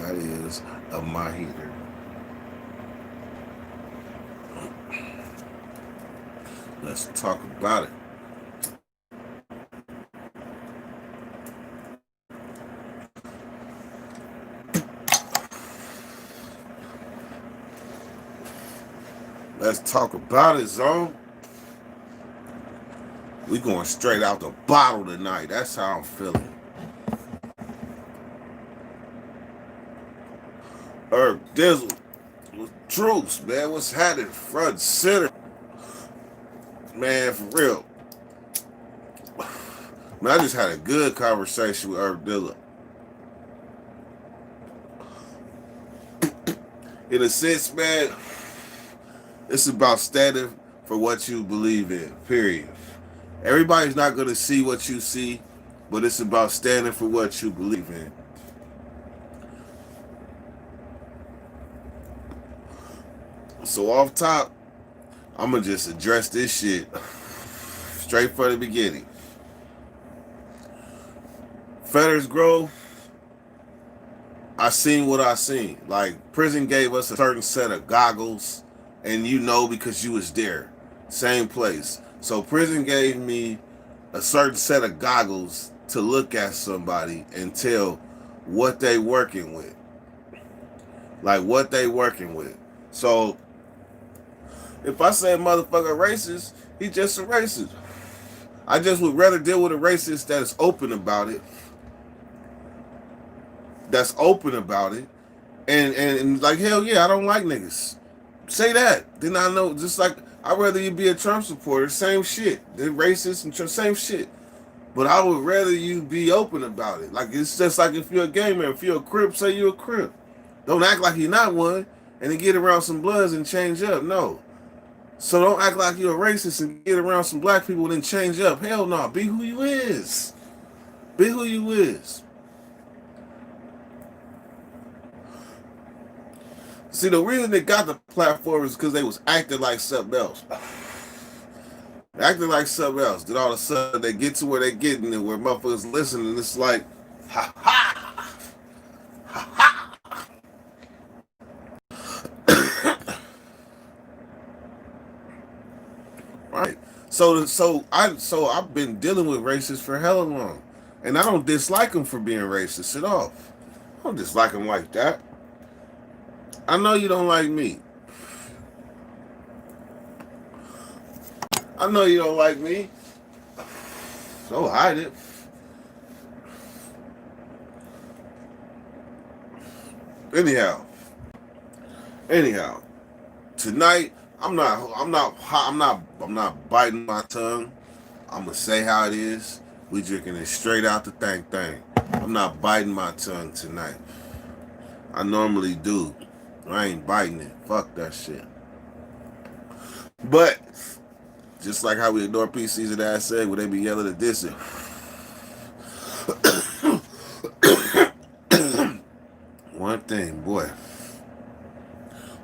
that is of my heater. Let's talk about it. Let's talk about it, Zone. We going straight out the bottle tonight. That's how I'm feeling. Herb Dizzle. Truths, man. What's happening? Front and center. Man, for real. Man, I just had a good conversation with Herb Dizzle. In a sense, man, it's about standing for what you believe in, period. Everybody's not going to see what you see, but it's about standing for what you believe in. So off top, I'm going to just address this shit straight from the beginning. Feathers Grove, I seen what I seen. Like, prison gave us a certain set of goggles, and you know because you was there. Same place. So prison gave me a certain set of goggles to look at somebody and tell what they working with. Like, what they working with. So, if I say a motherfucker racist, he just a racist. I just would rather deal with a racist that is open about it. That's open about it. And like, hell yeah, I don't like niggas. Say that. Then I know, just like, I'd rather you be a Trump supporter, same shit. They're racist and Trump, same shit. But I would rather you be open about it. Like, it's just like if you're a gay man, if you're a Crip, say you're a Crip. Don't act like you're not one and then get around some bloods and change up. No. So don't act like you're a racist and get around some black people and then change up. Hell no. Be who you is. Be who you is. See, the reason they got the platform is because they was acting like something else. Acting like something else. Then all of a sudden they get to where they getting and where motherfuckers listening, and it's like, ha ha, ha ha. Right. So I've been dealing with racists for hella long, and I don't dislike them for being racist at all. I don't dislike them like that. I know you don't like me. I know you don't like me. So hide it. Anyhow, tonight I'm not biting my tongue. I'm gonna say how it is. We drinking it straight out the thing. I'm not biting my tongue tonight. I normally do. I ain't biting it. Fuck that shit. But just like how we ignore PCs and ass say when they be yelling at this. One thing, boy.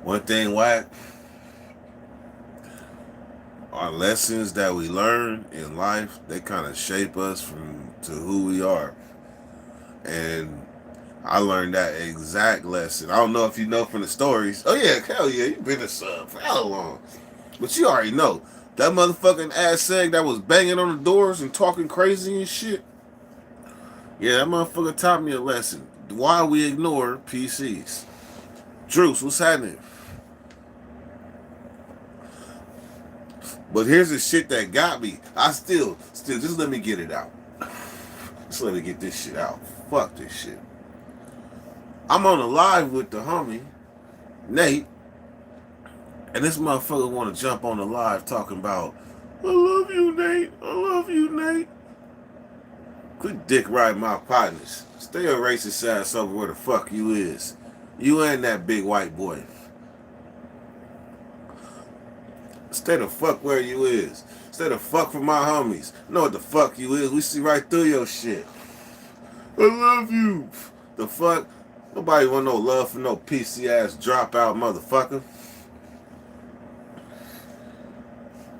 One thing, whack. Our lessons that we learn in life, they kind of shape us to who we are. And I learned that exact lesson. I don't know if you know from the stories. Oh yeah, hell yeah, you've been a sub for hell long. But you already know. That motherfucking ass saying that was banging on the doors and talking crazy and shit. Yeah, that motherfucker taught me a lesson. Why we ignore PCs. Druce, what's happening? But here's the shit that got me. I still, just let me get it out. Just let me get this shit out. Fuck this shit. I'm on a live with the homie, Nate, and this motherfucker want to jump on the live talking about, I love you, Nate. I love you, Nate. Quit dick riding my partners. Stay your racist ass over where the fuck you is. You and that big white boy. Stay the fuck where you is. Stay the fuck from my homies. Know what the fuck you is. We see right through your shit. I love you. The fuck? Nobody want no love for no PC ass dropout motherfucker.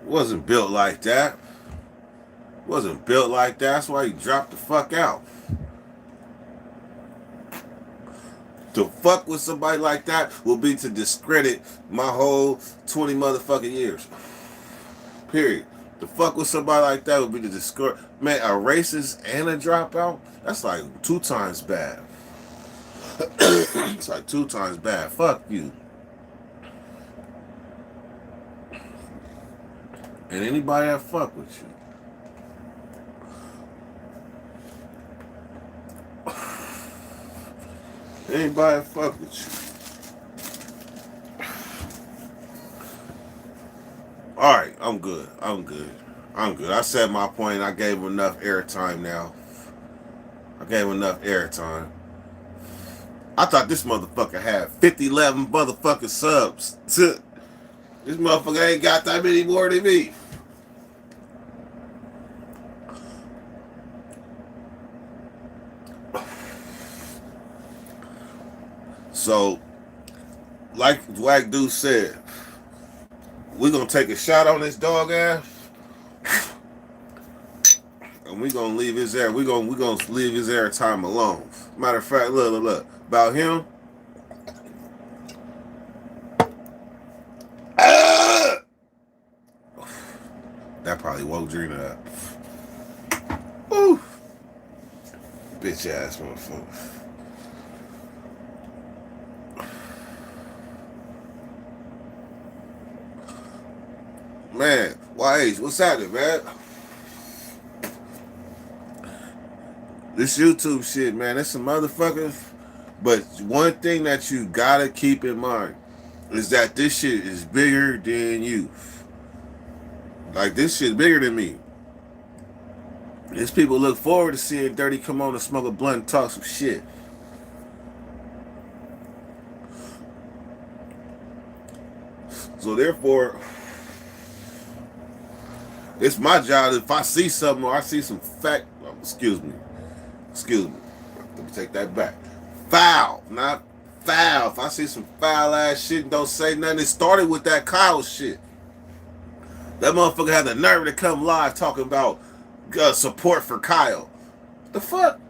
Wasn't built like that. Wasn't built like that. That's why you dropped the fuck out. To fuck with somebody like that will be to discredit my whole 20 motherfucking years. Period. To fuck with somebody like that would be to discredit. Man, a racist and a dropout? That's like 2 times bad. It's like 2 times bad. Fuck you. And anybody that fuck with you. Anybody that fuck with you. Alright, I'm good. I said my point. I gave him enough airtime now. I gave him enough airtime. I thought this motherfucker had 11 motherfucking subs. This motherfucker ain't got that many more than me. So, like Black Dude said, we're gonna take a shot on this dog ass, and we're gonna leave his air. We're gonna leave his air time alone. Matter of fact, look about him. That probably woke Drina up. Woo. Bitch ass motherfucker. Man, YH, what's happening, man? This YouTube shit, man, that's some motherfuckers. But one thing that you gotta keep in mind is that this shit is bigger than you. Like, this shit bigger than me. These people look forward to seeing Dirty come on and smoke a blunt and talk some shit. So therefore, it's my job if I see something or I see some fact. Excuse me. Let me take that back. Foul, not foul. If I see some foul ass shit and don't say nothing, it started with that Kyle shit. That motherfucker had the nerve to come live talking about support for Kyle. The fuck?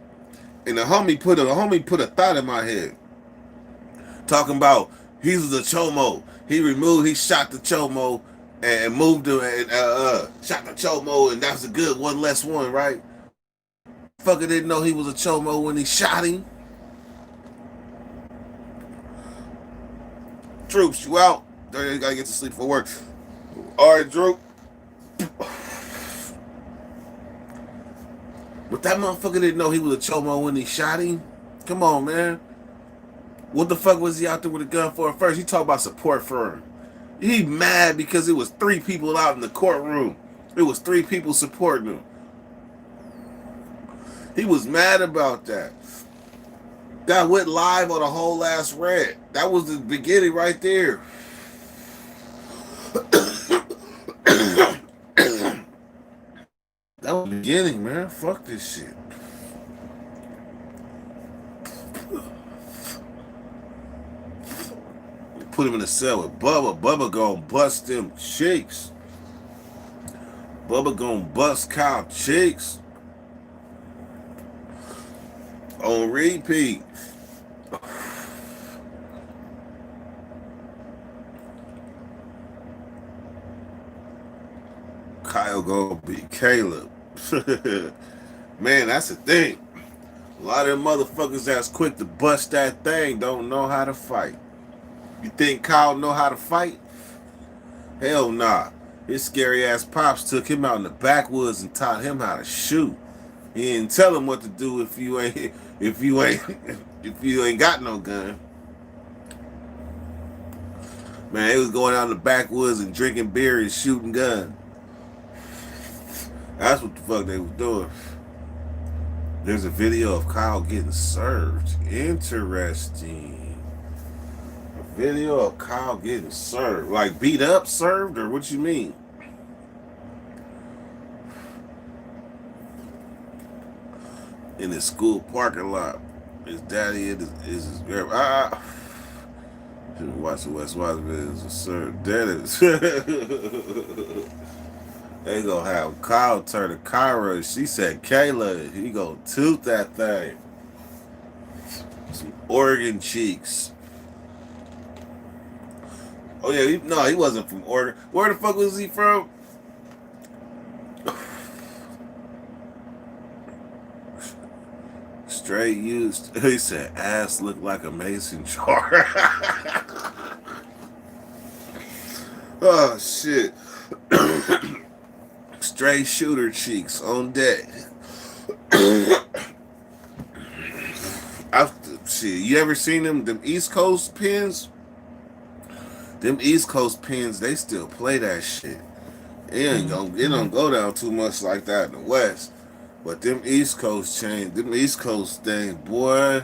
And the homie put a thought in my head. Talking about he was a chomo. He shot the chomo and moved him and shot the chomo, and that was a good one less one, right? Fucker didn't know he was a chomo when he shot him. Troops, you out? You gotta get to sleep for work. All right, Drew. But that motherfucker didn't know he was a chomo when he shot him. Come on, man. What the fuck was he out there with a gun for at first? He talked about support for him. He mad because it was 3 people out in the courtroom. It was 3 people supporting him. He was mad about that. That went live on a whole ass rant. That was the beginning right there. That was the beginning, man. Fuck this shit. Put him in a cell with Bubba. Bubba gonna bust them cheeks. Bubba gonna bust Kyle cheeks. On repeat. Kyle gonna beat Caleb. Man, that's the thing. A lot of them motherfuckers that's quick to bust that thing don't know how to fight. You think Kyle know how to fight? Hell nah. His scary ass pops took him out in the backwoods and taught him how to shoot. He didn't tell him what to do if you ain't got no gun. Man, they was going out in the backwoods and drinking beer and shooting guns. That's what the fuck they was doing. There's a video of Kyle getting served. Interesting. A video of Kyle getting served. Like beat up served, or what you mean? In his school parking lot. His daddy is his grandma. Shouldn't watch the West Washington as a served. That is. They gonna have Kyle turn to Kyra. She said Kayla. He gonna toot that thing. Oregon cheeks. Oh yeah, no, he wasn't from Oregon. Where the fuck was he from? Straight used. He said ass looked like a mason jar. Oh shit. Straight shooter cheeks on deck. I've shit. You ever seen them East Coast pins? Them East Coast pins, they still play that shit. It don't go down too much like that in the West. But them East Coast them East Coast things, boy,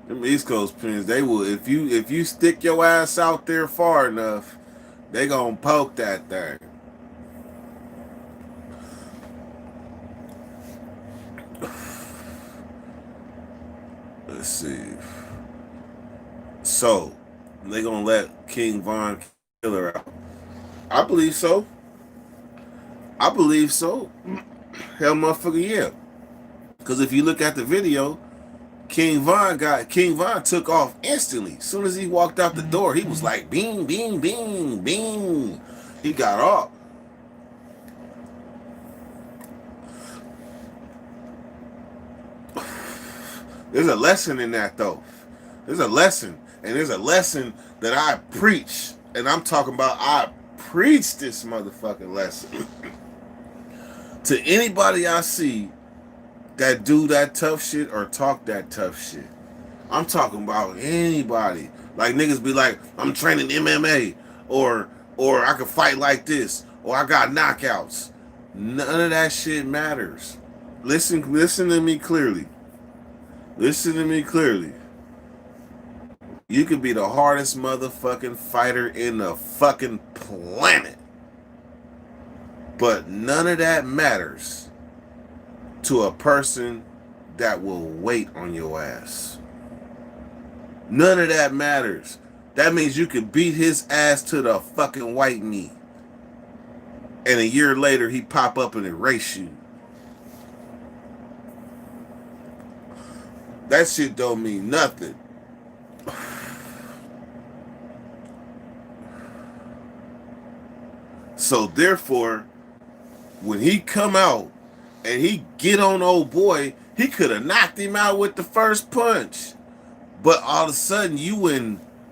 them East Coast pins, they will if you stick your ass out there far enough, they gonna poke that thing. Let's see. So they gonna let King Von kill her out. I believe so. I believe so. Hell motherfucker, yeah. Cause if you look at the video, King Von took off instantly. As soon as he walked out the door, he was like bing, bing, bing, bing. He got off. There's a lesson in that though. There's a lesson. And there's a lesson that I preach. And I'm talking about I preach this motherfucking lesson. To anybody I see that do that tough shit or talk that tough shit. I'm talking about anybody. Like niggas be like, I'm training MMA or I can fight like this or I got knockouts. None of that shit matters. Listen to me clearly. Listen to me clearly. You could be the hardest motherfucking fighter in the fucking planet. But none of that matters to a person that will wait on your ass. None of that matters. That means you could beat his ass to the fucking white meat. And a year later, he pop up and erase you. That shit don't mean nothing. So therefore, when he come out and he get on old boy, he could have knocked him out with the first punch. But all of a sudden, your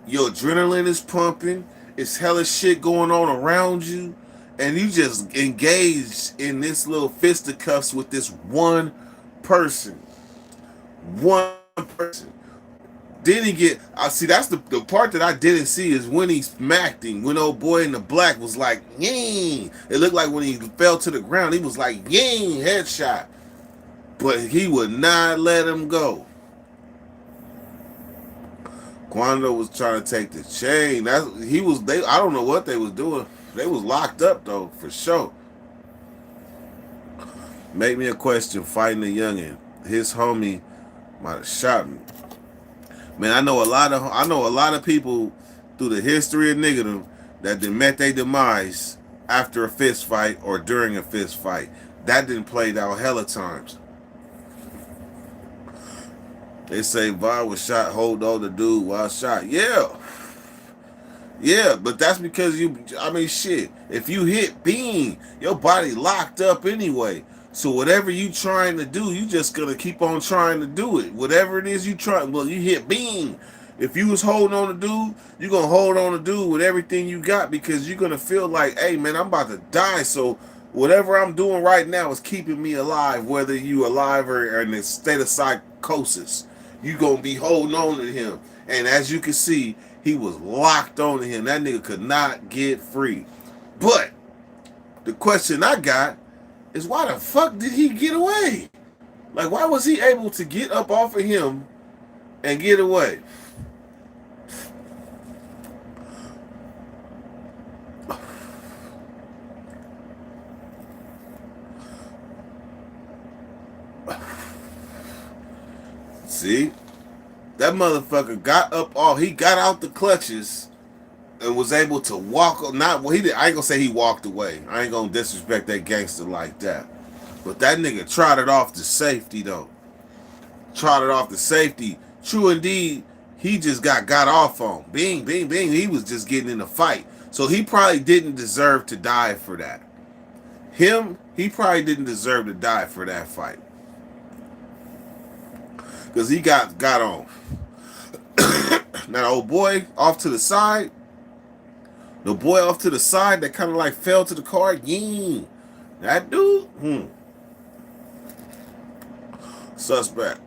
adrenaline is pumping. It's hella shit going on around you. And you just engaged in this little fisticuffs with this one person. One person. Then he get, I see that's the part that I didn't see is when he smacked him. When old boy in the black was like, ying. It looked like when he fell to the ground, he was like, ying, headshot. But he would not let him go. Quando was trying to take the chain. I don't know what they was doing. They was locked up though, for sure. Make me a question fighting a youngin. His homie might have shot me. Man, I know a lot of people through the history of niggerdom that done met their demise after a fist fight or during a fist fight. That didn't play out hella times. They say Von was shot, hold on the dude while shot. Yeah. Yeah, but that's because shit. If you hit beam, your body locked up anyway. So whatever you trying to do, you just gonna keep on trying to do it. Whatever it is you try, well, you hit beam. If you was holding on to dude, you gonna hold on to dude with everything you got because you're gonna feel like, hey man, I'm about to die. So whatever I'm doing right now is keeping me alive, whether you alive or in a state of psychosis. You gonna be holding on to him. And as you can see, he was locked on to him. That nigga could not get free. But the question I got is why the fuck did he get away? Like, why was he able to get up off of him and get away? See? That motherfucker got up off, he got out the clutches and was able to walk. He did. I ain't gonna say he walked away. I ain't gonna disrespect that gangster like that. But that nigga trotted off to safety though. Trotted off to safety, True indeed, he just got off on. Bing, bing, bing. He was just getting in a fight. So he probably didn't deserve to die for that. He probably didn't deserve to die for that fight. Because he got on. Now the old boy off to the side, the boy off to the side that kind of like fell to the car. Yeah. That dude, suspect.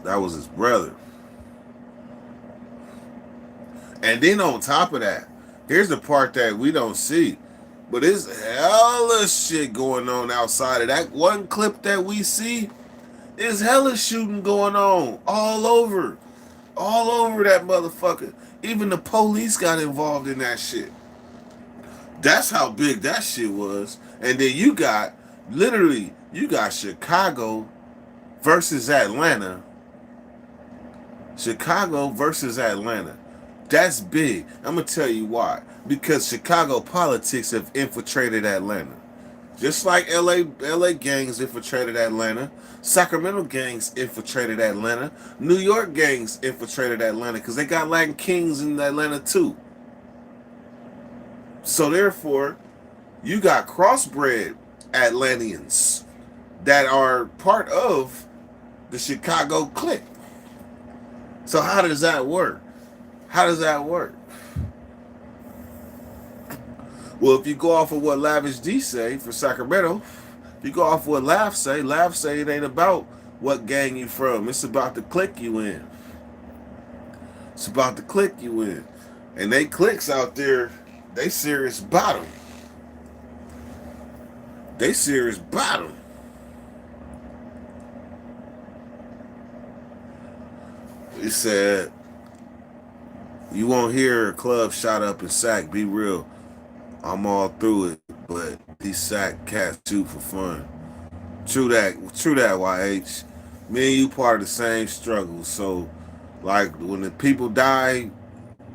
That was his brother. And then on top of that, here's the part that we don't see. But there's hella shit going on outside of that one clip that we see. There's hella shooting going on all over. All over that motherfucker. Even the police got involved in that shit. That's how big that shit was. And then you got, literally, you got Chicago versus Atlanta. Chicago versus Atlanta. That's big. I'm going to tell you why. Because Chicago politics have infiltrated Atlanta. Just like LA gangs infiltrated Atlanta. Sacramento gangs infiltrated Atlanta. New York gangs infiltrated Atlanta because they got Latin kings in Atlanta too. So therefore, you got crossbred Atlanteans that are part of the Chicago clique. So how does that work? How does that work? Well, if you go off of what Lavish D say for Sacramento, if you go off of what Lav say it ain't about what gang you from. It's about the clique you in. It's about the clique you in. And they cliques out there, they serious bottom. They serious bottom. He said, you won't hear a club shot up in Sac. Be real. I'm all through it, but these Sac cats shoot for fun. True that, YH. Me and you part of the same struggle. So, like, when the people die,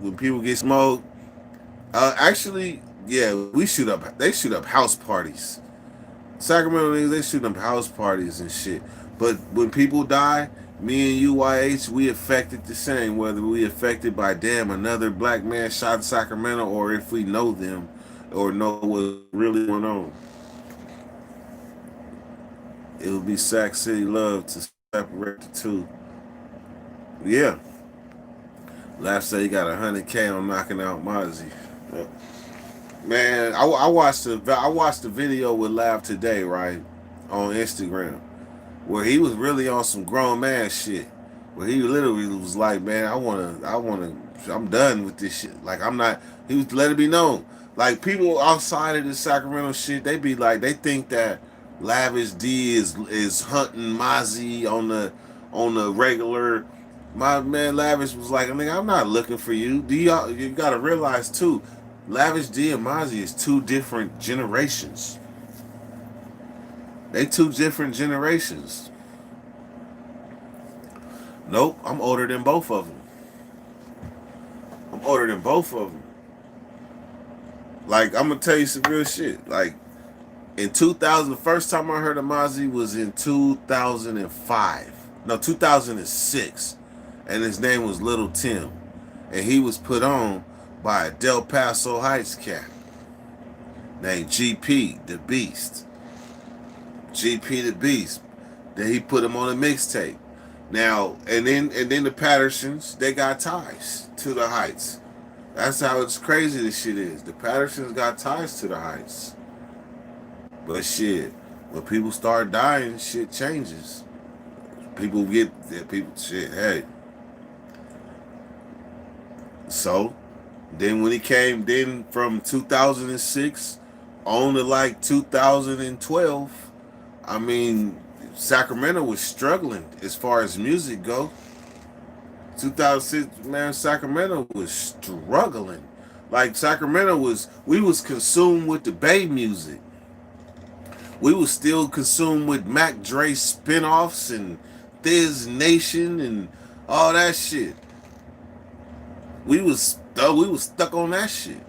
when people get smoked, actually, yeah, they shoot up house parties. Sacramento niggas, they shoot up house parties and shit. But when people die, me and you, YH, we affected the same, whether we affected by, damn, another black man shot in Sacramento, or if we know them, or know what's really going on. It would be Sac City love to separate the two. Yeah. Last say he got 100K on knocking out Mozzie. Man, I watched the video with Lav today, right, on Instagram, where he was really on some grown man shit. Where he literally was like, man, I'm done with this shit. Like, I'm not. He was letting it be known. Like, people outside of the Sacramento shit, they be like, they think that Lavish D is hunting Mozzie on the regular. My man Lavish was like, I mean, I'm not looking for you. You gotta realize too, Lavish D and Mozzie is two different generations. They two different generations. Nope, I'm older than both of them. I'm older than both of them. Like, I'm gonna tell you some real shit. Like, in 2000, the first time I heard of Mozzie was in 2005. No, 2006. And his name was Little Tim. And he was put on by a Del Paso Heights cat named GP, the Beast. GP, the Beast. Then he put him on a mixtape. Now, and then the Pattersons, they got ties to the Heights. That's how it's crazy this shit is. The Pattersons got ties to the Heights. But shit, when people start dying, shit changes. People shit, hey. So, then when he came, then from 2006 on to like 2012, I mean, Sacramento was struggling as far as music go. 2006, man, Sacramento was struggling. Like, we was consumed with the Bay music. We was still consumed with Mac Dre spinoffs and Thiz Nation and all that shit. We was stuck on that shit.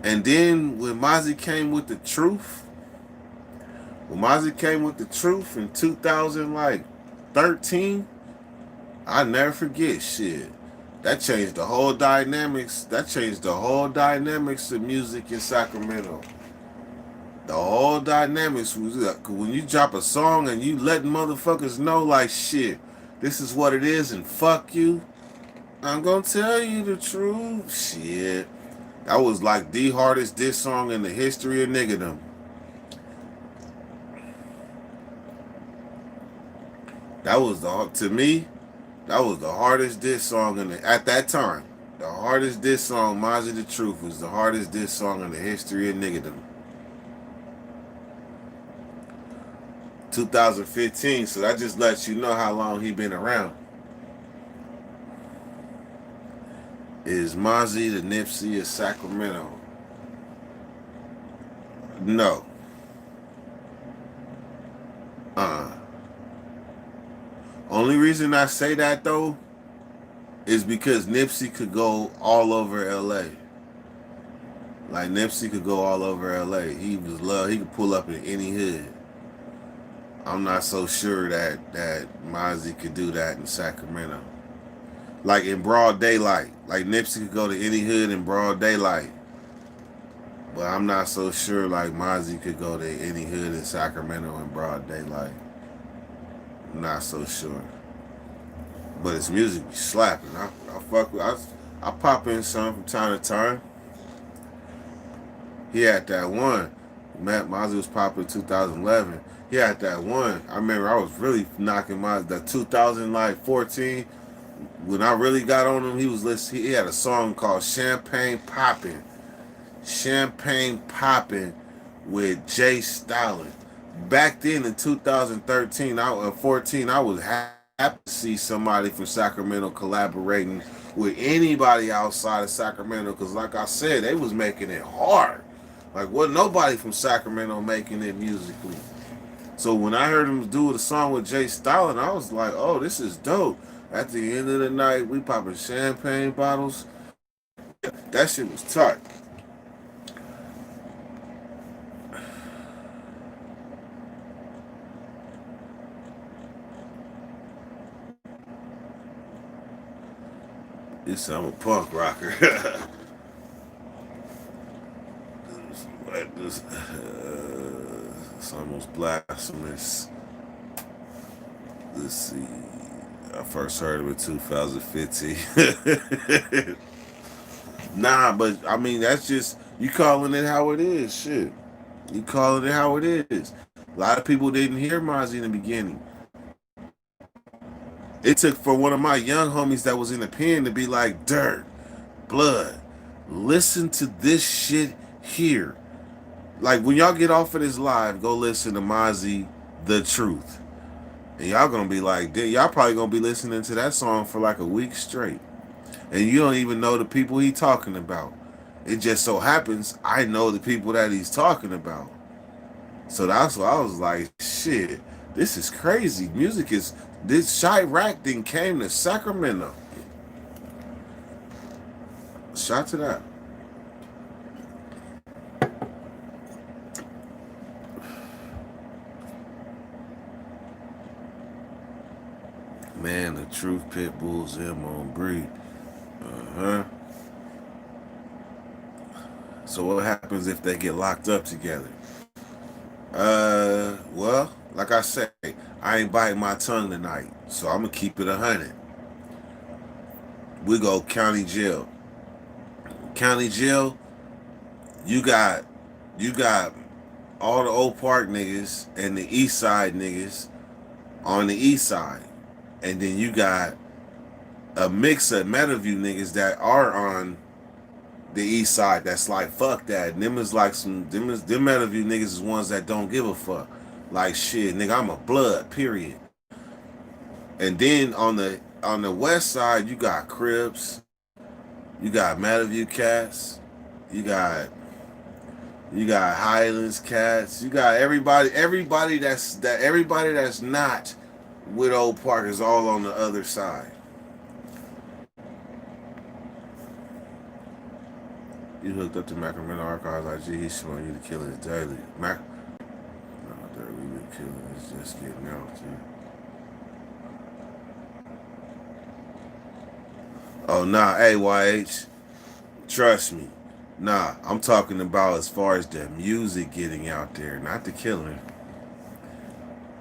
And then when Mozzie came with the truth, When Mozzie came with the truth in 2013, I never forget shit. That changed the whole dynamics. That changed the whole dynamics of music in Sacramento. The whole dynamics was when you drop a song and you let motherfuckers know like shit, this is what it is and fuck you. I'm gonna tell you the truth. Shit. That was like the hardest diss song in the history of niggerdom. That was to me, that was the hardest diss song at that time. The hardest diss song, Mozzie the Truth, was the hardest diss song in the history of niggerdom. 2015, so that just lets you know how long he been around. Is Mozzie the Nipsey of Sacramento? No. Uh. Only reason I say that though is because Nipsey could go all over LA. Like Nipsey could go all over LA. He was love. He could pull up in any hood. I'm not so sure that Mozzie could do that in Sacramento. Like in broad daylight. Like Nipsey could go to any hood in broad daylight. But I'm not so sure like Mozzie could go to any hood in Sacramento in broad daylight. Not so sure. But his music be slapping. I fuck with I pop in some from time to time. He had that one. Matt Mozzie was popping in 2011. He had that one. I remember I was really knocking that 2014. When I really got on him, he was listening. He had a song called Champagne Poppin'. Champagne Poppin' with Jay Stalin. Back then in 2013, 14, I was happy to see somebody from Sacramento collaborating with anybody outside of Sacramento because, like I said, they was making it hard. Like, wasn't nobody from Sacramento making it musically. So when I heard him do the song with Jay Stalin, I was like, oh, this is dope. At the end of the night, we popping champagne bottles. That shit was tight. I'm a punk rocker. It's almost blasphemous. Let's see. I first heard of it in 2015. Nah, but I mean that's just you calling it how it is. Shit, you calling it how it is. A lot of people didn't hear Mozzie in the beginning. It took for one of my young homies that was in the pen to be like, Dirt, Blood, listen to this shit here. Like when y'all get off of this live, go listen to Mozzie The Truth. And y'all gonna be like, y'all probably gonna be listening to that song for like a week straight. And you don't even know the people he talking about. It just so happens I know the people that he's talking about. So that's why I was like, shit, this is crazy. Music is this Chirac thing came to Sacramento. Shout to that. Man, the truth, pit bulls, them on breed. Uh-huh. So what happens if they get locked up together? Well, like I say, I ain't biting my tongue tonight, so I'm gonna keep it 100. We go county jail. County jail, you got all the Old Park niggas and the East Side niggas on the East Side, and then you got a mix of Meadowview niggas that are on the East Side. That's like fuck that. And them is like them Meadowview niggas is ones that don't give a fuck. Like shit, nigga, I'm a blood. Period. And then on the West Side, you got Cribs, you got Meadowview cats, you got Highlands cats, you got everybody that's not with Old Park is all on the other side. You hooked up to Sacramento Archives IG. He's showing you the killings daily. No, there we killing is just getting out there. Oh nah, AYH. Trust me. Nah, I'm talking about as far as the music getting out there, not the killing.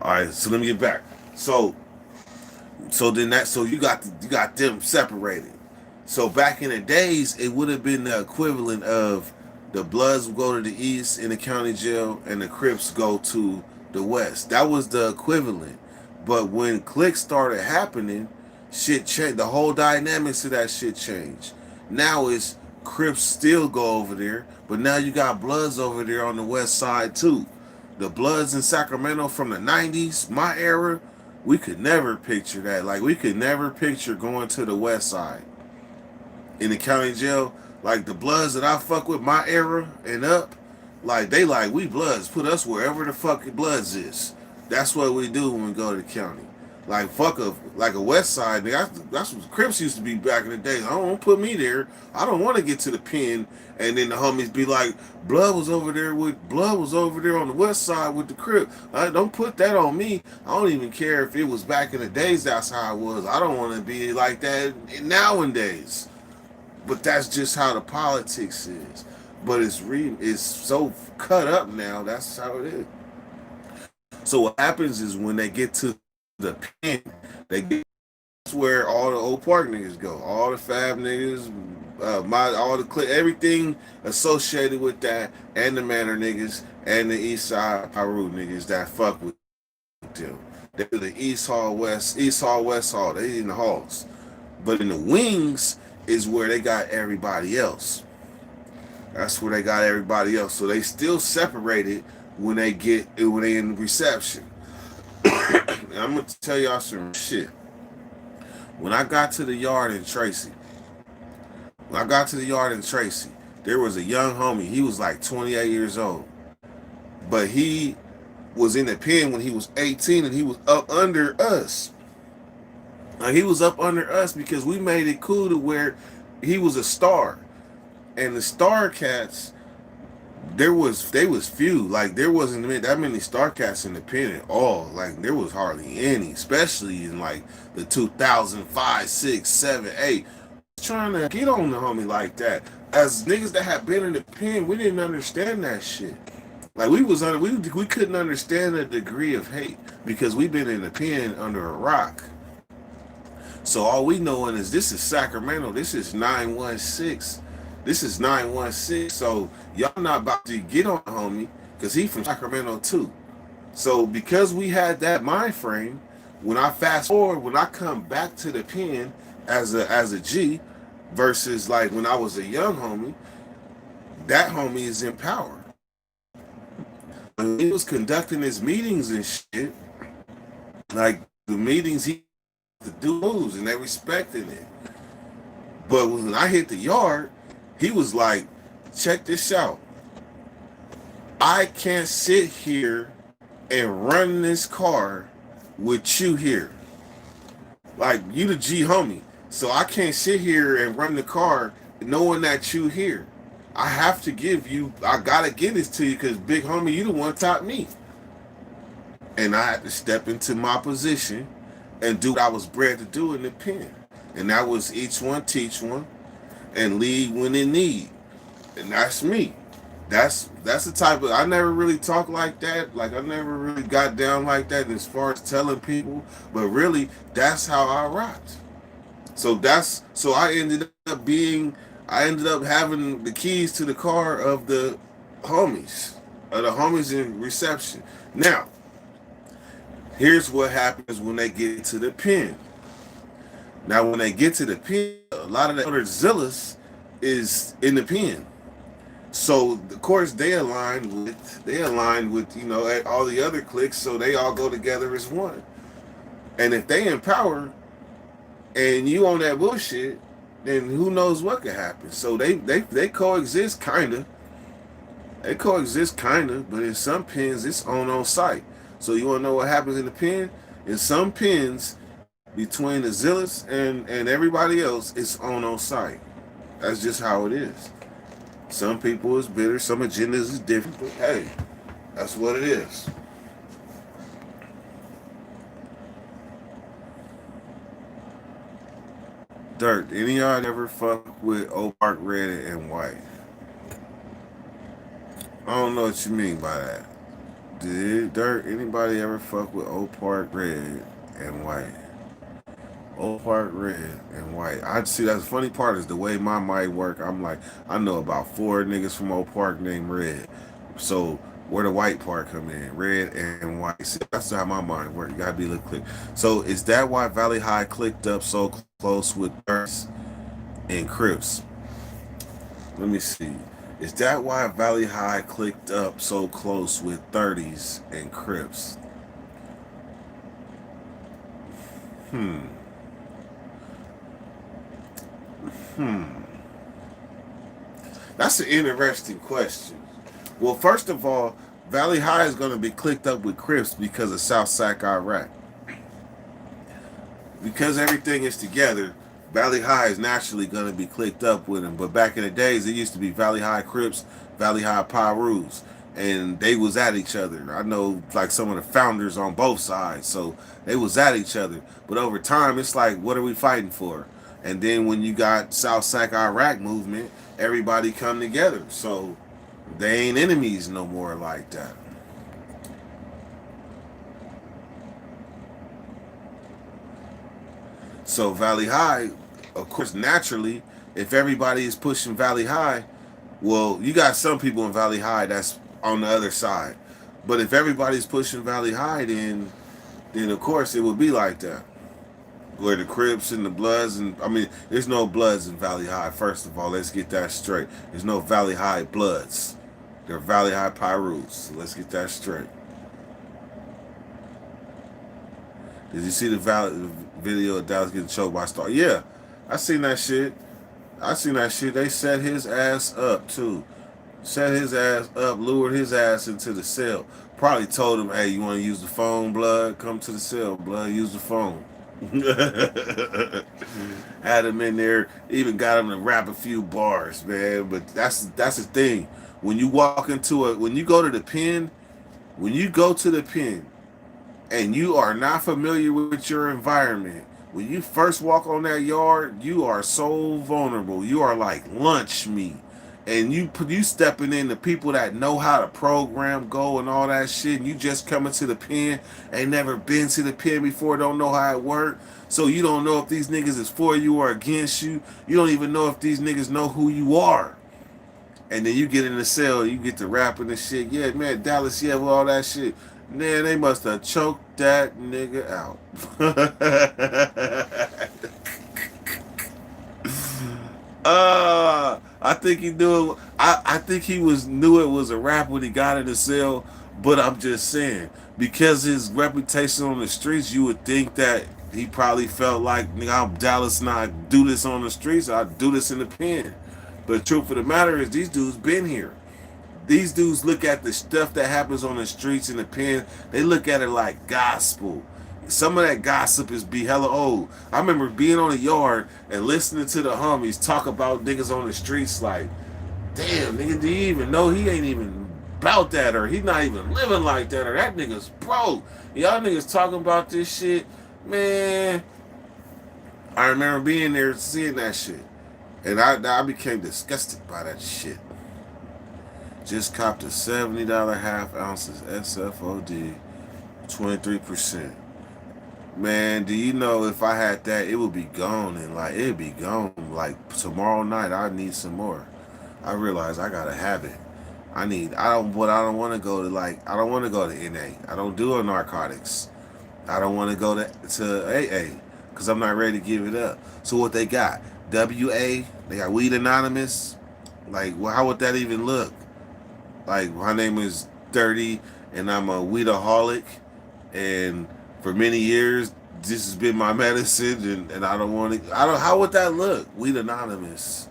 Alright, so let me get back. So so you got them separated. So back in the days, it would have been the equivalent of the Bloods would go to the east in the county jail and the Crips go to the west. That was the equivalent. But when cliques started happening, shit changed. The whole dynamics of that shit changed. Now it's Crips still go over there, but now you got Bloods over there on the west side too. The Bloods in Sacramento from the 90s, my era, we could never picture that. Like, we could never picture going to the west side in the county jail. Like, the Bloods that I fuck with, my era and up, like, they like, we Bloods, put us wherever the fuck Bloods is. That's what we do when we go to the county. Like, fuck like a west side, nigga, that's what Crips used to be back in the day. I don't want to put me there. I don't want to get to the pen and then the homies be like, Blood was over there on the west side with the Crip. Don't put that on me. I don't even care if it was back in the days that's how it was. I don't want to be like that nowadays. But that's just how the politics is. But it's so cut up now. That's how it is. So what happens is when they get to the pen, they get where all the old park niggas go, all the fab niggas, all the everything associated with that, and the Manor niggas and the East Side Peru niggas that fuck with them. They're the East Hall, West Hall. They in the halls, but in the wings is where they got everybody else. That's where they got everybody else. So they still separated when they in reception. I'm gonna tell y'all some shit. When I got to the yard in Tracy, there was a young homie. He was like 28 years old, but he was in the pen when he was 18, and he was up under us. Like, he was up under us because we made it cool to where he was a star, and the star cats, they was few. Like, there wasn't that many star cats in the pen at all. Like, there was hardly any, especially in like the 2005, 6, 7, 8. Trying to get on the homie like that. As niggas that had been in the pen, we didn't understand that shit. Like, we couldn't understand the degree of hate because we've been in the pen under a rock. So all we knowing is this is Sacramento. This is 916. So y'all not about to get on the homie because he from Sacramento too. So because we had that mind frame, when I fast forward, when I come back to the pen as a G versus like when I was a young homie, that homie is in power. When he was conducting his meetings and shit, like the meetings he to do moves and they respected it. But when I hit the yard, he was like, check this out. I can't sit here and run this car with you here. Like, you the G homie. So I can't sit here and run the car knowing that you here. I have to I gotta give this to you because big homie, you the one taught me. And I had to step into my position and do what I was bred to do in the pen. And that was each one teach one and lead when in need. And that's me. That's the type of, I never really talk like that. Like, I never really got down like that as far as telling people, but really that's how I rocked. So I ended up having the keys to the car of the homies in reception. Now, here's what happens when they get to the pen. Now, when they get to the pen, a lot of the other Zillas is in the pen. So, of course, they align with, you know, all the other cliques, so they all go together as one. And if they in power and you on that bullshit, then who knows what could happen. So they coexist kinda. They coexist kinda, but in some pens it's on site. So you wanna know what happens in the pen? In some pens, between the Zillas and everybody else, it's on site. That's just how it is. Some people is bitter, some agendas is different, but hey, that's what it is. Dirt, any of y'all ever fuck with Oak Park Red and White? I don't know what you mean by that. Did Dirt, anybody ever fuck with Oak Park Red and White? Oak Park Red and White. I see that's the funny part is the way my mind work. I'm like, I know about four niggas from Oak Park named Red. So where the white part come in? Red and white. See, that's how my mind works. You gotta be a little clear. So is that why Valley High clicked up so close with Thirst and Crips? Let me see. Is that why Valley High clicked up so close with 30s and Crips? Hmm. Hmm. That's an interesting question. Well, first of all, Valley High is going to be clicked up with Crips because of South Sac, Iraq. Because everything is together, Valley High is naturally going to be clicked up with them. But back in the days, it used to be Valley High Crips, Valley High Pyrus, and they was at each other. I know like some of the founders on both sides, so they was at each other. But over time, it's like, what are we fighting for? And then when you got South Sac Iraq movement, everybody come together. So they ain't enemies no more like that. So Valley High, of course, naturally, if everybody is pushing Valley High, well, you got some people in Valley High that's on the other side. But if everybody's pushing Valley High, then of course it would be like that. Where the Crips and the Bloods and I mean, there's no Bloods in Valley High. First of all, let's get that straight. There's no Valley High Bloods. They're Valley High Pyrus. So let's get that straight. Did you see the video of Dallas getting choked by Star? Yeah, I seen that shit. I seen that shit. They set his ass up too. Set his ass up, lured his ass into the cell. Probably told him, "Hey, you want to use the phone, blood? Come to the cell, blood. Use the phone." Had him in there. Even got him to rap a few bars, man. But that's the thing. When you walk into when you go to the pen, when you go to the pen, and you are not familiar with your environment, when you first walk on that yard, you are so vulnerable. You are like lunch meat. And you stepping in the people that know how to program go and all that shit, and you just coming to the pen, ain't never been to the pen before, don't know how it work. So you don't know if these niggas is for you or against you. You don't even know if these niggas know who you are. And then you get in the cell, you get to rapping and shit. Yeah, man, Dallas, yeah, with all that shit. Man, they must have choked that nigga out. I think he knew it. I think he knew it was a rap when he got in the cell. But I'm just saying, because his reputation on the streets, you would think that he probably felt like, nigga, I'm Dallas and I do this on the streets, I do this in the pen. But the truth of the matter is, these dudes been here. These dudes look at the stuff that happens on the streets in the pen. They look at it like gospel. Some of that gossip is be hella old. I remember being on the yard and listening to the homies talk about niggas on the streets like, damn, nigga, do you even know he ain't even about that, or he not even living like that, or that nigga's broke. Y'all niggas talking about this shit. Man, I remember being there seeing that shit. And I became disgusted by that shit. Just copped a $70 half ounces SFOD, 23%. Man, do you know if I had that, it would be gone, and like it'd be gone. Like tomorrow night, I need some more. I realize I gotta have it. I don't want to go to I don't want to go to NA. I don't do narcotics. I don't want to go to AA because I'm not ready to give it up. So what they got? WA, they got Weed Anonymous. Like, well, how would that even look? Like, my name is Dirty, and I'm a weedaholic, and for many years, this has been my medicine, and I don't want to. I don't. How would that look? Weed Anonymous.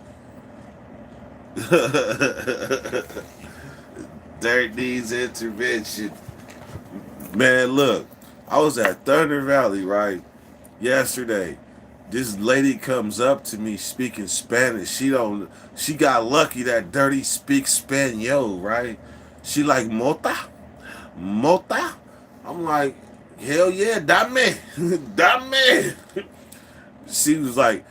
Dirt needs intervention. Man, look, I was at Thunder Valley, right, yesterday. This lady comes up to me speaking Spanish. She got lucky that Dirty speaks Spaniel, right? She like, mota? Mota? I'm like, hell yeah, dame. Dame. She was like,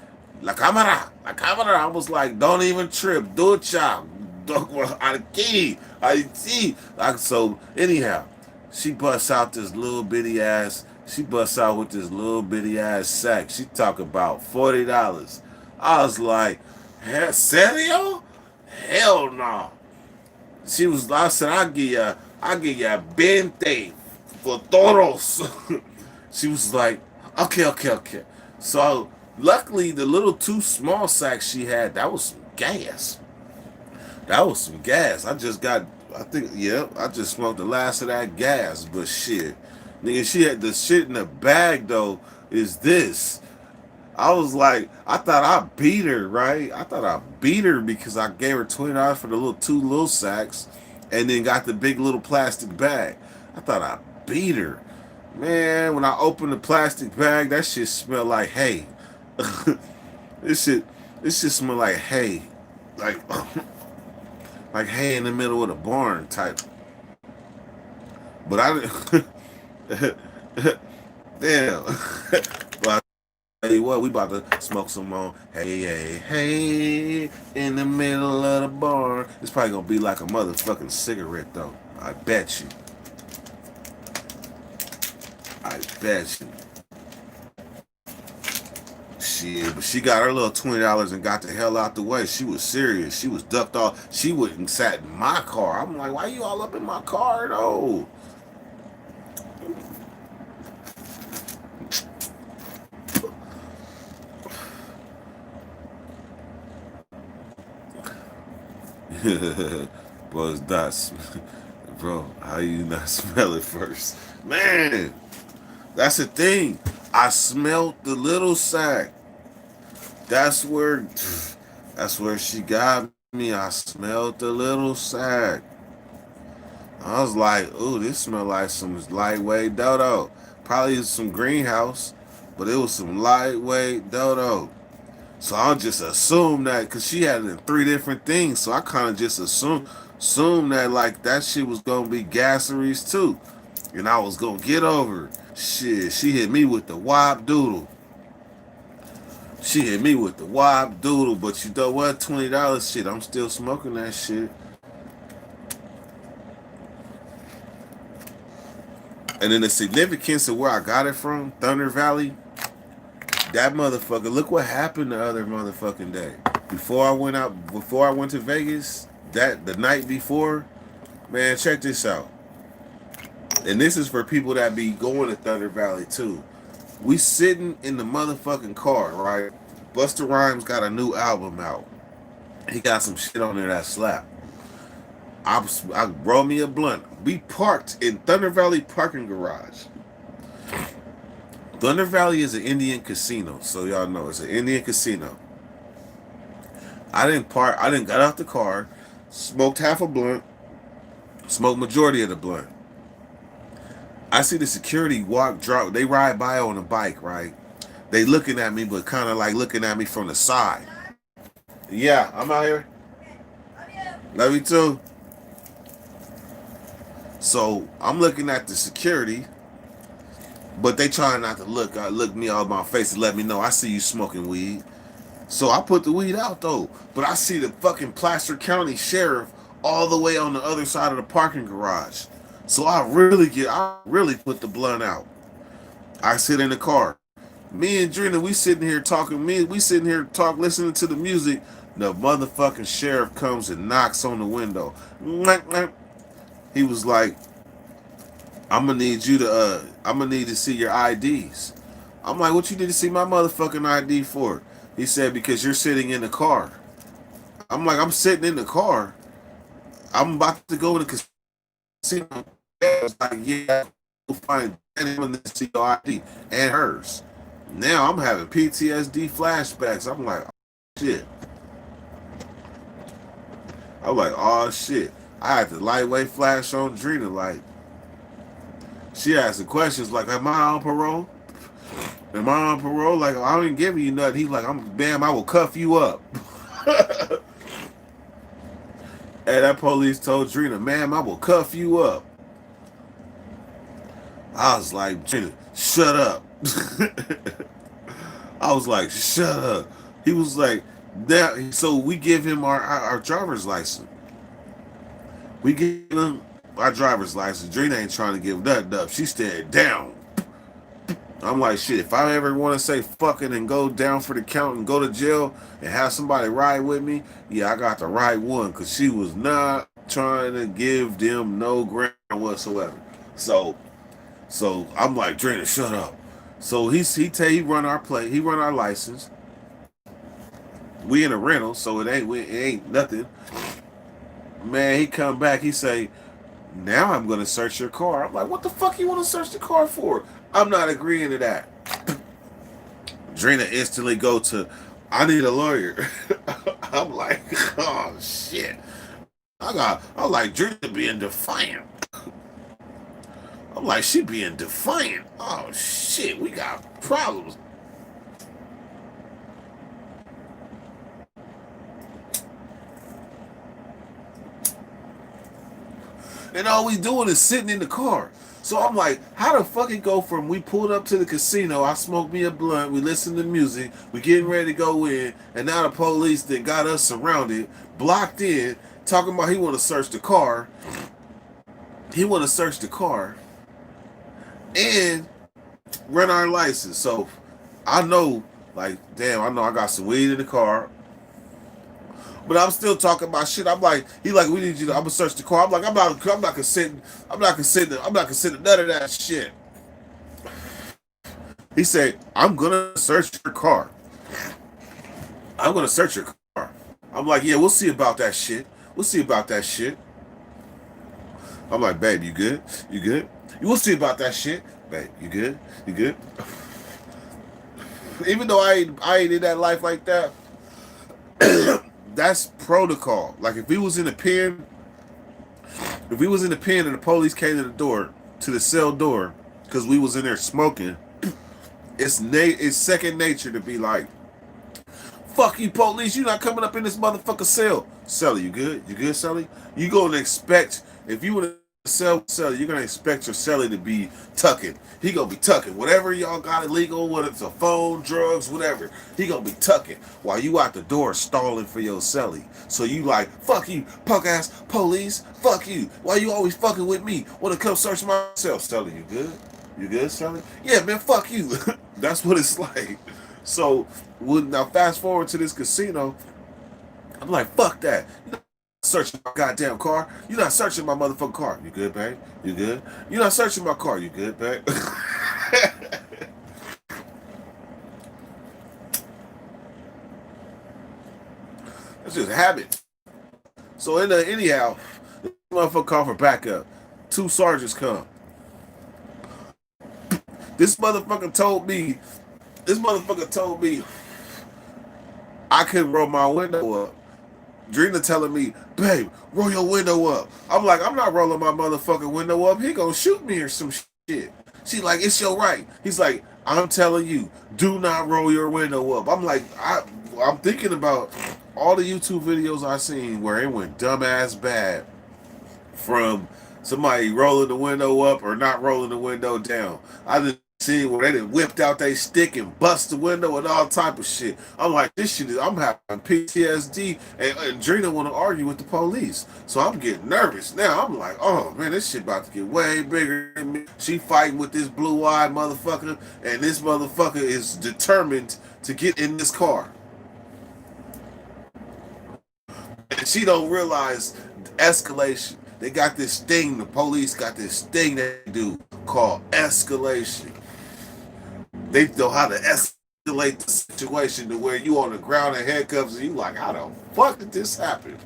la camera. I was like, don't even trip, do it, y'all. Aquí, I see. Like, so anyhow, she busts out this little bitty ass. She busts out with this little bitty ass sack. She talk about $40. I was like, serio? Hell no. She was. I said, I give ya 20 for toros. She was like, okay, okay, okay. So luckily, the little two small sacks she had, that was some gas. That was some gas. I just got, I think, yeah, I just smoked the last of that gas. But shit, nigga, she had the shit in the bag though. Is this? I was like, I thought I beat her, right? I thought I beat her because I gave her $20 for the little two little sacks, and then got the big little plastic bag. I thought I beat her. Man, when I opened the plastic bag, that shit smelled like hay. this shit, this shit smelled like hay, like like hay in the middle of the barn type. But I didn't. Damn. Well, I tell you what, we about to smoke some more. Hey, hey, hey, in the middle of the barn. It's probably gonna be like a motherfucking cigarette though. I bet you. I bet you. Shit, but she got her little $20 and got the hell out the way. She was serious. She was ducked off. She wouldn't sat in my car. I'm like, why you all up in my car though? Bro, it's not, bro. How you not smell it first, man? That's the thing. I smelled the little sack. That's where, that's where she got me. I smelled the little sack. I was like, ooh, this smell like some lightweight dodo. Probably some greenhouse, but it was some lightweight dodo. So I just assumed that because she had it in three different things. So I kind of just assumed that like that shit was gonna be gasseries too, and I was gonna get over it. Shit, she hit me with the wop doodle. She hit me with the wop doodle, but you know what? $20 shit. I'm still smoking that shit. And then the significance of where I got it from, Thunder Valley, that motherfucker. Look what happened the other motherfucking day. Before I went to Vegas, that the night before, man, check this out. And this is for people that be going to Thunder Valley too. We sitting in the motherfucking car, right? Busta Rhymes got a new album out. He got some shit on there that slap. I rolled me a blunt. We parked in Thunder Valley parking garage. Thunder Valley is an Indian casino, so y'all know it's an Indian casino. I didn't park. I didn't got out the car, smoked half a blunt, smoked majority of the blunt. I see the security drop. They ride by on a bike, right? They looking at me, but kind of like looking at me from the side. Yeah, I'm out here. Love you too. So I'm looking at the security, but they trying not to look me all my face and let me know I see you smoking weed. So I put the weed out though, but I see the fucking Placer County sheriff all the way on the other side of the parking garage. So I really put the blunt out. I sit in the car. Me and Drina, we sitting here talking. We sitting here listening to the music. The motherfucking sheriff comes and knocks on the window. He was like, I'm gonna need to see your IDs. I'm like, what you need to see my motherfucking ID for? He said, because you're sitting in the car. I'm like, I'm sitting in the car. I'm about to go in the casino. It's like, yeah, we'll find anyone to see your ID and hers. Now I'm having PTSD flashbacks. I'm like, oh, shit. I'm like, oh shit. I had the lightweight flash on Drina. Like, she asked the questions like, am I on parole? Am I on parole? Like, I ain't giving you nothing. He's like, I will cuff you up. And that police told Drina, ma'am, I will cuff you up. I was like, Drina, shut up. I was like, shut up. He was like, that. So we give him our driver's license. We give him our driver's license. Drina ain't trying to give nothing up. She stared down. I'm like, shit, if I ever want to say fucking and go down for the count and go to jail and have somebody ride with me, yeah, I got the right one, because she was not trying to give them no ground whatsoever. So I'm like, Drina, shut up. So he run our plate, he run our license. We in a rental, so it ain't nothing. Man, he come back, he say, now I'm gonna search your car. I'm like, what the fuck you want to search the car for? I'm not agreeing to that. Drina instantly go to, I need a lawyer. I'm like, oh shit. I'm like, Drina being defiant. I'm like, she being defiant. Oh shit, we got problems. And all we doing is sitting in the car. So I'm like, how the fuck it go from we pulled up to the casino, I smoked me a blunt, we listened to music, we getting ready to go in, and now the police that got us surrounded, blocked in, talking about he want to search the car. He want to search the car and run our license. So I know, like, damn, I know I got some weed in the car. But I'm still talking about shit. I'm like, he like, we need you to, I'm gonna search the car. I'm like, I'm not considering none of that shit. He said, I'm gonna search your car. I'm gonna search your car. I'm like, yeah, we'll see about that shit. We'll see about that shit. I'm like, babe, you good? You good? We'll see about that shit. Babe, you good? You good? Even though I ain't in that life like that, that's protocol. Like if we was in a pen, if we was in the pen and the police came to the door, to the cell door, because we was in there smoking, it's second nature to be like, fuck you, police, you not coming up in this motherfucker cell. Sally, you good? You good, Sally? You gonna expect, if you would sell Sally, you're gonna expect your Sally to be tucking. He gonna be tucking. Whatever y'all got illegal, whether it's a phone, drugs, whatever, he gonna be tucking while you out the door stalling for your Sally. So you like, fuck you, punk ass police, fuck you. Why you always fucking with me? Wanna come search myself, Sally, you good? You good, Sally? Yeah, man, fuck you. That's what it's like. So now fast forward to this casino. I'm like, fuck that. You're not searching my goddamn car. You're not searching my motherfucking car. You good, babe? You good? You're not searching my car. You good, babe? That's just a habit. So anyhow, this motherfucker call for backup. Two sergeants come. This motherfucker told me. This motherfucker told me I couldn't roll my window up. Drina telling me, babe, roll your window up. I'm like, I'm not rolling my motherfucking window up. He gonna shoot me or some shit. She like, it's your right. He's like, I'm telling you, do not roll your window up. I'm like, I'm thinking about all the YouTube videos I seen where it went dumbass bad from somebody rolling the window up or not rolling the window down. I just seen where they done whipped out they stick and bust the window and all type of shit. I'm like, this shit is, I'm having PTSD, and Drina want to argue with the police. So I'm getting nervous. Now I'm like, oh man, this shit about to get way bigger than me. She fighting with this blue-eyed motherfucker, and this motherfucker is determined to get in this car. And she don't realize escalation. They got this thing, the police got this thing they do called escalation. They know how to escalate the situation to where you on the ground in handcuffs and you like, how the fuck did this happen?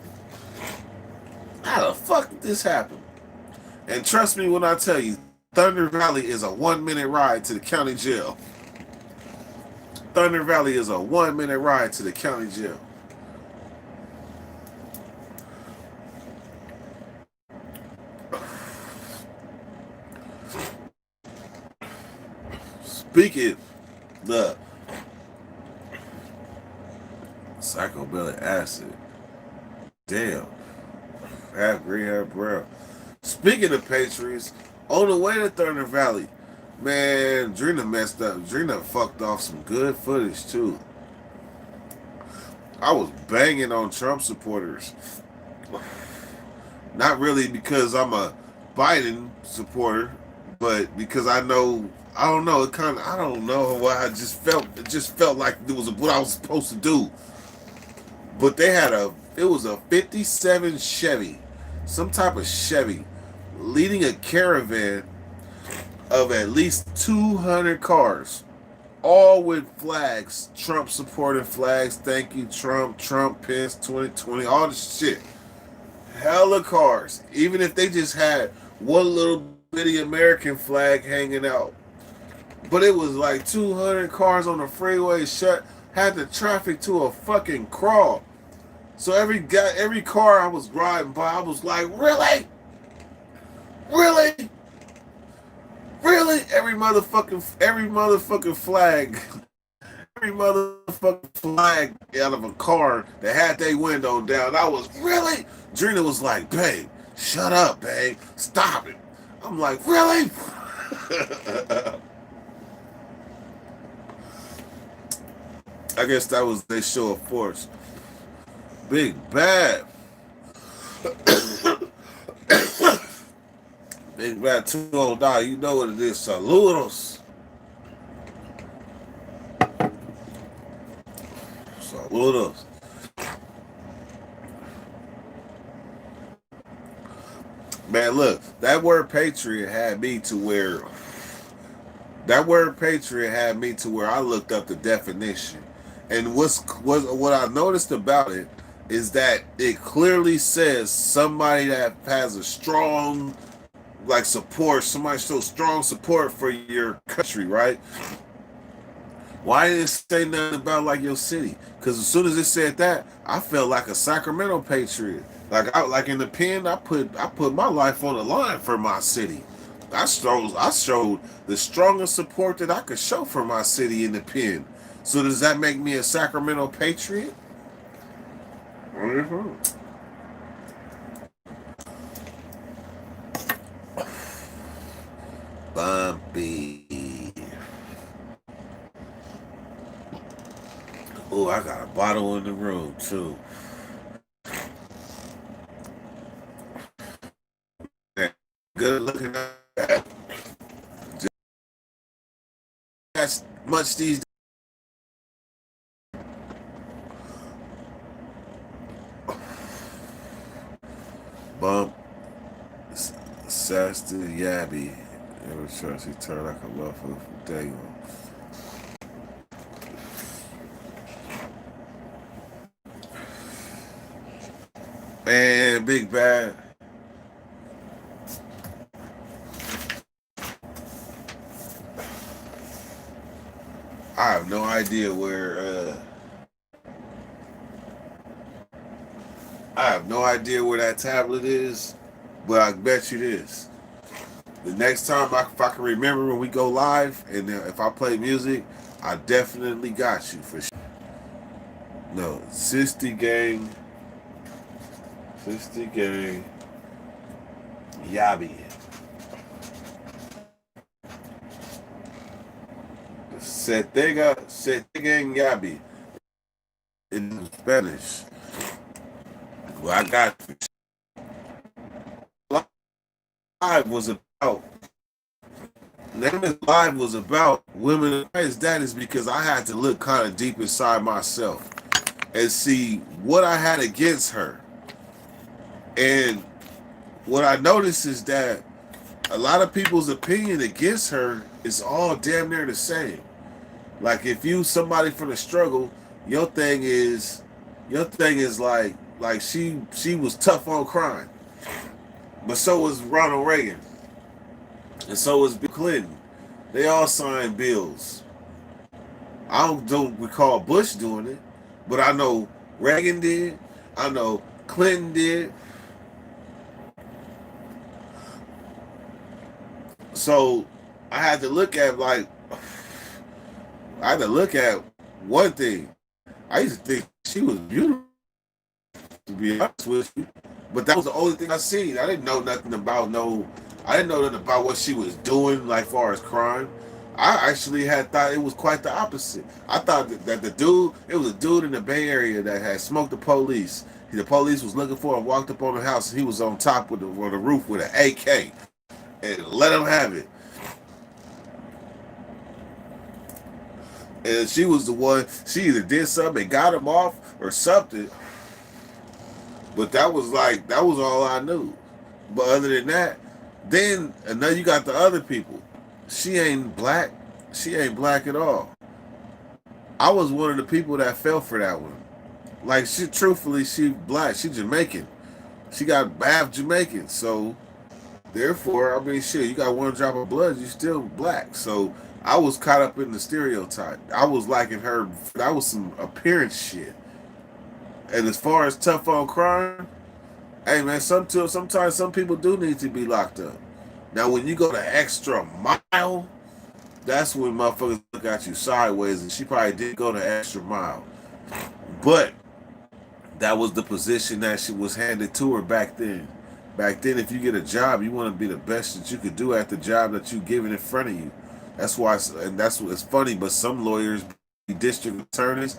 How the fuck did this happen? And trust me when I tell you, Thunder Valley is a 1 minute ride to the county jail. Thunder Valley is a 1 minute ride to the county jail. Speaking the psychobellic acid, damn, half green, half brown. Speaking of Patriots, on the way to Thunder Valley, man, Drina messed up. Drina fucked off some good footage too. I was banging on Trump supporters. Not really because I'm a Biden supporter, but because I don't know, it kind of, I don't know why it just felt like it was what I was supposed to do. But it was a 57 Chevy, some type of Chevy, leading a caravan of at least 200 cars, all with flags, Trump supporting flags. Thank you, Trump, Trump, Pence, 2020, all this shit. Hella cars. Even if they just had one little bitty American flag hanging out. But it was like 200 cars on the freeway, had the traffic to a fucking crawl. So every car I was driving by, I was like, really? Really? Really? Every motherfucking flag, every motherfucking flag out of a car that had their window down. I was really. Drina was like, babe, shut up, babe, stop it. I'm like, really? I guess that was their show of force. Big Bad. Big Bad 209, you know what it is. Saludos. Saludos. Man, look, that word patriot had me to where I looked up the definition. And what I noticed about it is that it clearly says somebody that has a strong like support, somebody shows strong support for your country, right? Why didn't it say nothing about like your city? Because as soon as it said that, I felt like a Sacramento patriot. Like in the pen, I put my life on the line for my city. I showed the strongest support that I could show for my city in the pen. So does that make me a Sacramento patriot? Mm-hmm. Bumpy. Oh, I got a bottle in the room too. Good looking at that. That's much these bump. Sasta Yabby. Ever trust he turned like a motherfucker from day one. Man, Big Bad. I have no idea where that tablet is, but I bet you this. The next time if I can remember when we go live and if I play music, I definitely got you for sure. No, Sister Gang, Yabi. Se en Yabi in Spanish. Well, I got live was about name of live was about women rights. That is because I had to look kind of deep inside myself and see what I had against her. And what I noticed is that a lot of people's opinion against her is all damn near the same. Like if you somebody from the struggle, your thing is like she was tough on crime. But so was Ronald Reagan. And so was Bill Clinton. They all signed bills. I don't recall Bush doing it, but I know Reagan did. I know Clinton did. So I had to look at one thing. I used to think she was beautiful, to be honest with you. But that was the only thing I seen. I didn't know nothing about what she was doing, like far as crime. I actually had thought it was quite the opposite. I thought that the dude, it was a dude in the Bay Area that had smoked the police. The police was looking for him, walked up on the house, and he was on top with on the roof with an AK, and let him have it. And she was the one. She either did something and got him off or something. But that was all I knew. But other than that, then and then you got the other people. She ain't black. She ain't black at all. I was one of the people that fell for that one. Like she, truthfully, she black. She Jamaican. She got half Jamaican. So therefore, I mean, shit. You got one drop of blood, you still black. So I was caught up in the stereotype. I was liking her. That was some appearance shit. And as far as tough on crime, hey man, sometimes some people do need to be locked up. Now, when you go the extra mile, that's when motherfuckers look at you sideways, and she probably did go the extra mile. But that was the position that she was handed to her back then. Back then, if you get a job, you want to be the best that you could do at the job that you given in front of you. That's why, and that's what it's funny. But some lawyers be district attorneys,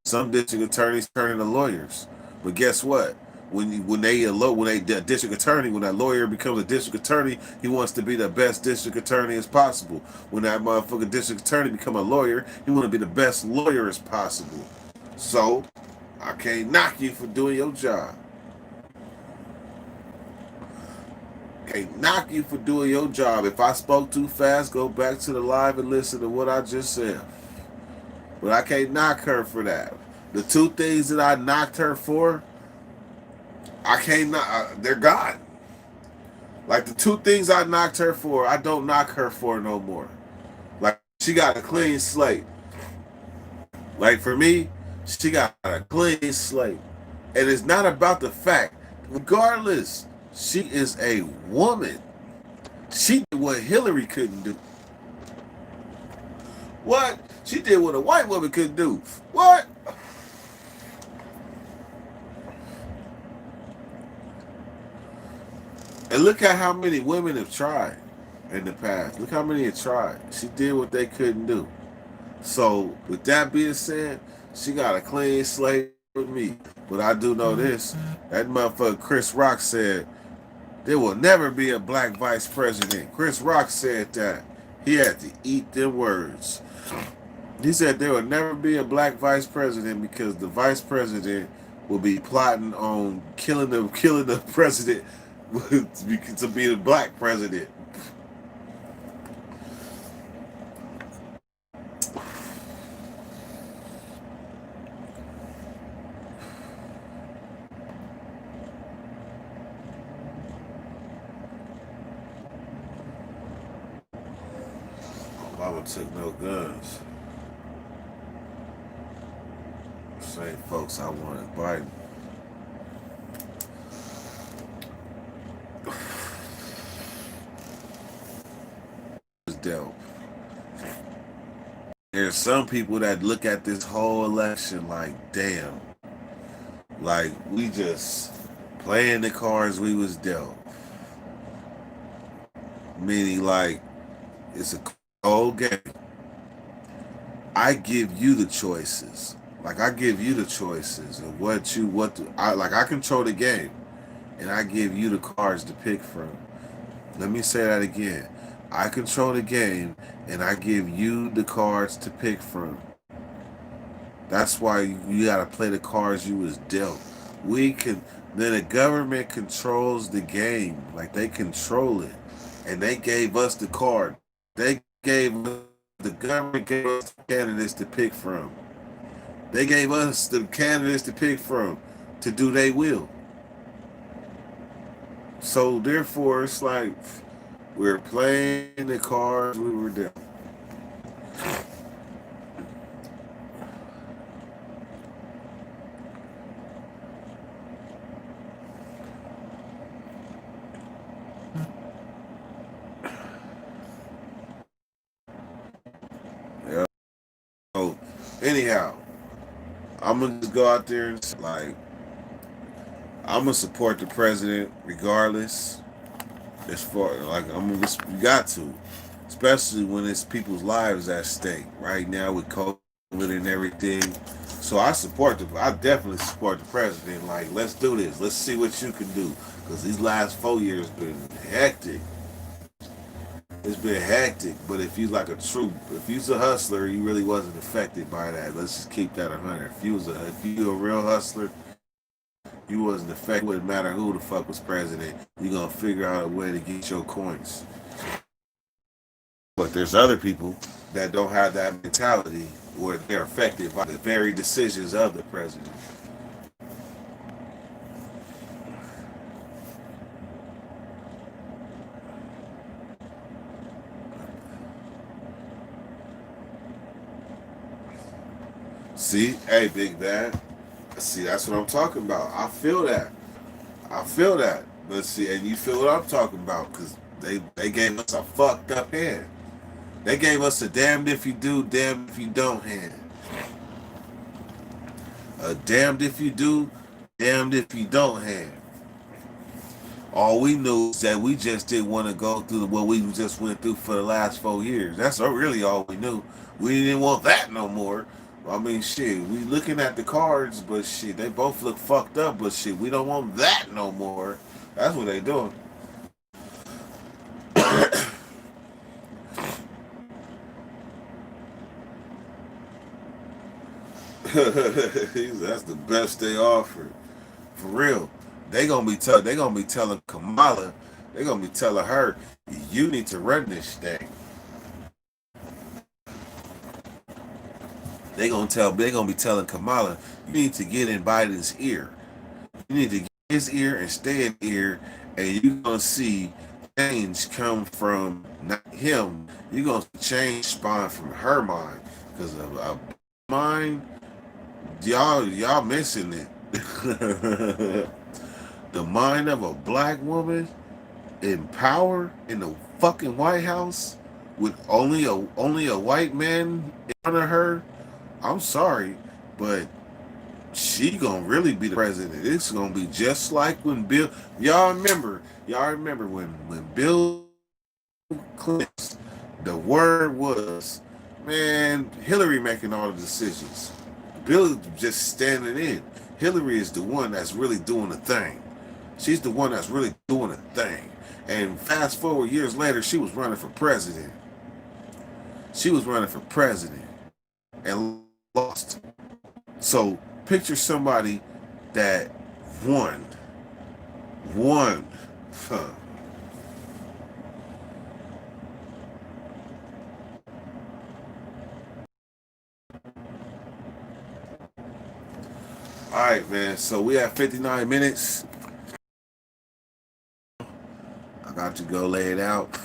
some district attorneys turn into lawyers. But guess what? When they district attorney, when that lawyer becomes a district attorney, he wants to be the best district attorney as possible. When that motherfucking district attorney become a lawyer, he want to be the best lawyer as possible. So I can't knock you for doing your job. Can't knock you for doing your job. If I spoke too fast, go back to the live and listen to what I just said. But I can't knock her for that. The two things that I knocked her for, I can't knock. They're gone. Like the two things I knocked her for, I don't knock her for no more. Like she got a clean slate. Like for me, she got a clean slate. And it's not about the fact. Regardless, she is a woman. She did what Hillary couldn't do. What? She did what a white woman couldn't do. What? And look at how many women have tried in the past. Look how many have tried. She did what they couldn't do. So, with that being said, she got a clean slate with me. But I do know this. That motherfucker Chris Rock said, there will never be a black vice president. Chris Rock said that. He had to eat them words. He said there will never be a black vice president because the vice president will be plotting on killing the president to be the black president. Obama took no guns. Same folks I wanted Biden. Dealt. There's some people that look at this whole election like, damn, like we just playing the cards we was dealt. Meaning like it's a cold game. I give you the choices. Like I give you the choices of I control the game and I give you the cards to pick from. Let me say that again. I control the game and I give you the cards to pick from. That's why you gotta play the cards you was dealt. Then the government controls the game. Like they control it. And they gave us the card. The government gave us the candidates to pick from. They gave us the candidates to pick from to do their will. So therefore, it's like we're playing the cards we were dealt. Yeah. So anyhow, I'm gonna just go out there and like I'm gonna support the president regardless. As far like you got to. especially when it's people's lives at stake right now with COVID and everything. So I definitely support the president. Like, let's do this. Let's see what you can do. Because these last 4 years been hectic. It's been hectic. But if you's a hustler, you really wasn't affected by that. Let's just keep that 100. If you a real hustler, you wasn't affected. It wouldn't matter who the fuck was president. You gonna figure out a way to get your coins. But there's other people that don't have that mentality where they're affected by the very decisions of the president. See, hey, big bad. See, that's what I'm talking about. I feel that. I feel that. But see, and you feel what I'm talking about because they gave us a fucked up hand. They gave us a damned if you do, damned if you don't hand. A damned if you do, damned if you don't hand. All we knew is that we just didn't want to go through what we just went through for the last 4 years. That's really all we knew. We didn't want that no more. I mean, shit, we looking at the cards, but shit, they both look fucked up, but shit, we don't want that no more. That's what they doing. That's the best they offered. For real. They gonna be telling Kamala, they gonna be telling her, you need to run this thing. They gonna be telling Kamala, you need to get in Biden's ear. You need to get his ear and stay in ear, and you're gonna see change come from not him. You're gonna see change spawn from her mind. Because of a mind, y'all missing it. The mind of a black woman in power in the fucking White House with only a white man in front of her. I'm sorry, but she gonna really be the president. It's gonna be just like when Bill. Y'all remember when Bill Clinton. The word was, man, Hillary making all the decisions. Bill just standing in. Hillary is the one that's really doing the thing. She's the one that's really doing the thing. And fast forward years later, she was running for president. She was running for president and lost. So picture somebody that won. Won. Huh. All right, man. So we have 59 minutes. I got to go lay it out.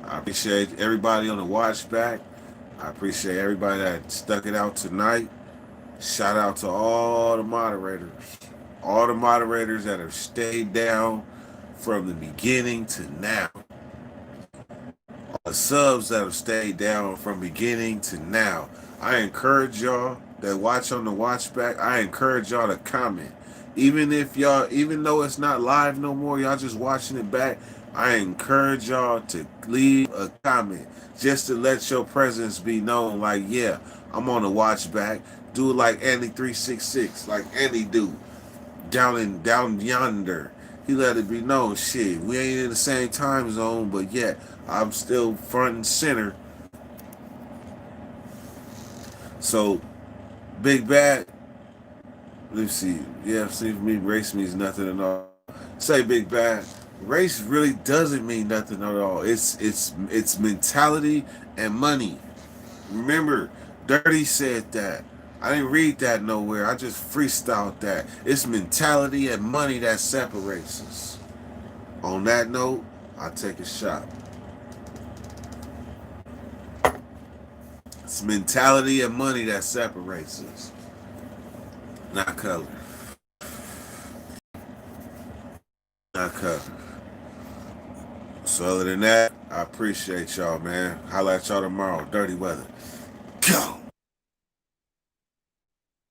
I appreciate everybody on the watch back. I appreciate everybody that stuck it out tonight. Shout out to all the moderators. All the moderators that have stayed down from the beginning to now. All the subs that have stayed down from beginning to now. I encourage y'all that watch on the watch back. I encourage y'all to comment. Even though it's not live no more, y'all just watching it back. I encourage y'all to leave a comment just to let your presence be known. Like, yeah, I'm on the watch back. Do it like Andy 366, like Andy do down yonder. He let it be known. Shit, we ain't in the same time zone, but yet I'm still front and center. So, Big Bad. Let's see. Yeah, see for me, race means nothing at all. Say Big Bad. Race really doesn't mean nothing at all. It's mentality and money. Remember, Dirty said that. I didn't read that nowhere. I just freestyled that. It's mentality and money that separates us. On that note, I take a shot. It's mentality and money that separates us, not color. Not color. So other than that, I appreciate y'all, man. Holla at y'all tomorrow. Dirty weather. Go!